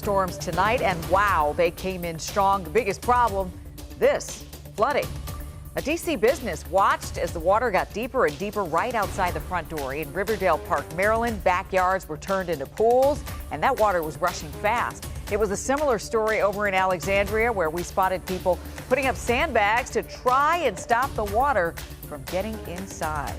Storms tonight, and wow, they came in strong. The biggest problem, this flooding. A D.C. business watched as the water got deeper and deeper right outside the front door. In Riverdale Park, Maryland, backyards were turned into pools, and that water was rushing fast. It was a similar story over in Alexandria, where we spotted people putting up sandbags to try and stop the water from getting inside.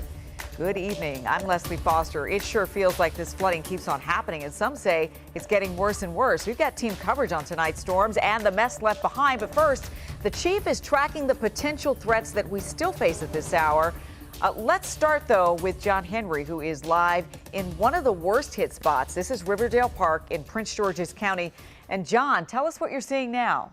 Good evening. I'm Leslie Foster. It sure feels like this flooding keeps on happening, and some say it's getting worse and worse. We've got team coverage on tonight's storms and the mess left behind. But first, the chief is tracking the potential threats that we still face at this hour. Let's start, though, with John Henry, who is live in one of the worst hit spots. This is Riverdale Park in Prince George's County. And John, tell us what you're seeing now.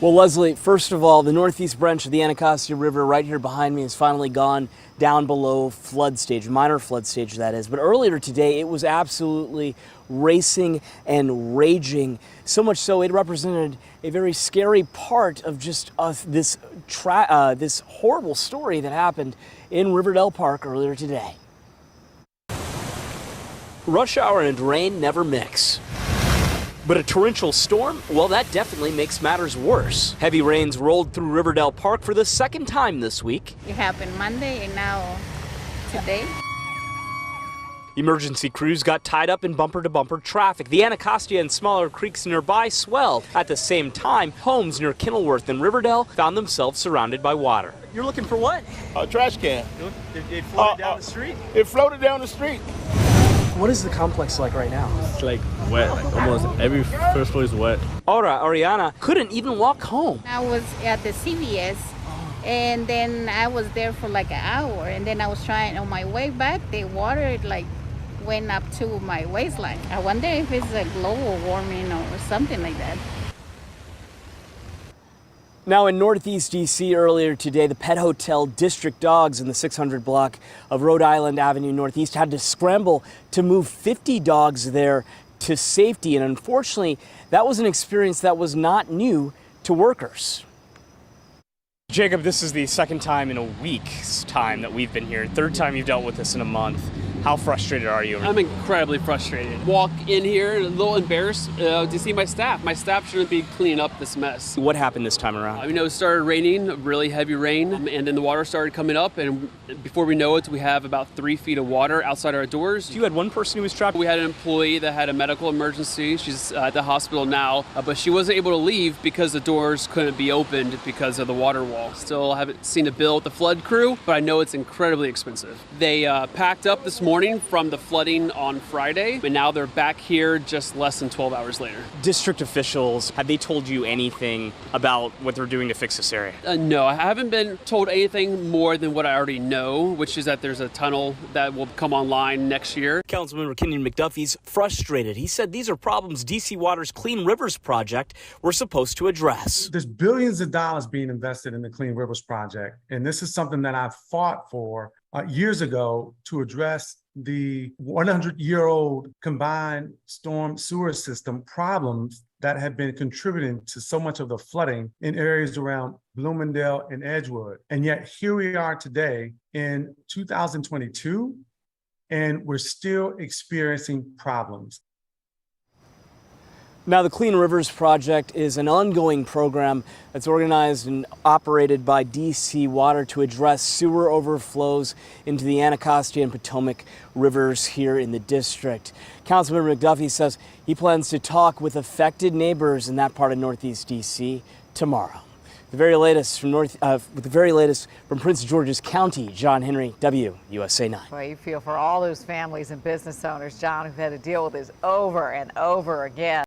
Well, Leslie, first of all, the northeast branch of the Anacostia River right here behind me has finally gone down below flood stage, minor flood stage that is. But earlier today, it was absolutely racing and raging, so much so it represented a very scary part of just this horrible story that happened in Riverdale Park earlier today. Rush hour and rain never mix. But a torrential storm, well, that definitely makes matters worse. Heavy rains rolled through Riverdale Park for the second time this week. It happened Monday and now today. Emergency crews got tied up in bumper-to-bumper traffic. The Anacostia and smaller creeks nearby swelled. At the same time, homes near Kenilworth and Riverdale found themselves surrounded by water. You're looking for what? A trash can. It floated down the street? It floated down the street. What is the complex like right now? It's like wet. Almost every first floor is wet. Ariana couldn't even walk home. I was at the CVS and then I was there for like an hour, and then I was trying on my way back, the water like went up to my waistline. I wonder if it's a global warming or something like that. Now in Northeast D.C. earlier today, the Pet Hotel District dogs in the 600 block of Rhode Island Avenue Northeast had to scramble to move 50 dogs there to safety. And unfortunately, that was an experience that was not new to workers. Jacob, this is the second time in a week's time that we've been here. Third time you've dealt with this in a month. How frustrated are you? I'm incredibly frustrated. Walk in here a little embarrassed to see my staff. My staff shouldn't be cleaning up this mess. What happened this time around? It started raining, really heavy rain, and then the water started coming up, and before we know it, we have about 3 feet of water outside our doors. You had one person who was trapped? We had an employee that had a medical emergency. She's at the hospital now, but she wasn't able to leave because the doors couldn't be opened because of the water wall. Still haven't seen a bill with the flood crew, but I know it's incredibly expensive. They packed up this morning from the flooding on Friday, and now they're back here just less than 12 hours later. District officials, have they told you anything about what they're doing to fix this area? No, I haven't been told anything more than what I already know, which is that there's a tunnel that will come online next year. Councilmember Kenyon McDuffie's frustrated. He said these are problems D.C. Water's Clean Rivers project were supposed to address. There's billions of dollars being invested in the Clean Rivers project, and this is something that I fought for years ago to address the 100-year-old combined storm sewer system problems that have been contributing to so much of the flooding in areas around Bloomingdale and Edgewood. And yet here we are today in 2022, and we're still experiencing problems. Now, the Clean Rivers Project is an ongoing program that's organized and operated by D.C. Water to address sewer overflows into the Anacostia and Potomac rivers here in the district. Councilmember McDuffie says he plans to talk with affected neighbors in that part of Northeast D.C. tomorrow. The very latest from Prince George's County, John Henry, WUSA 9. Well, you feel for all those families and business owners, John, who've had to deal with this over and over again.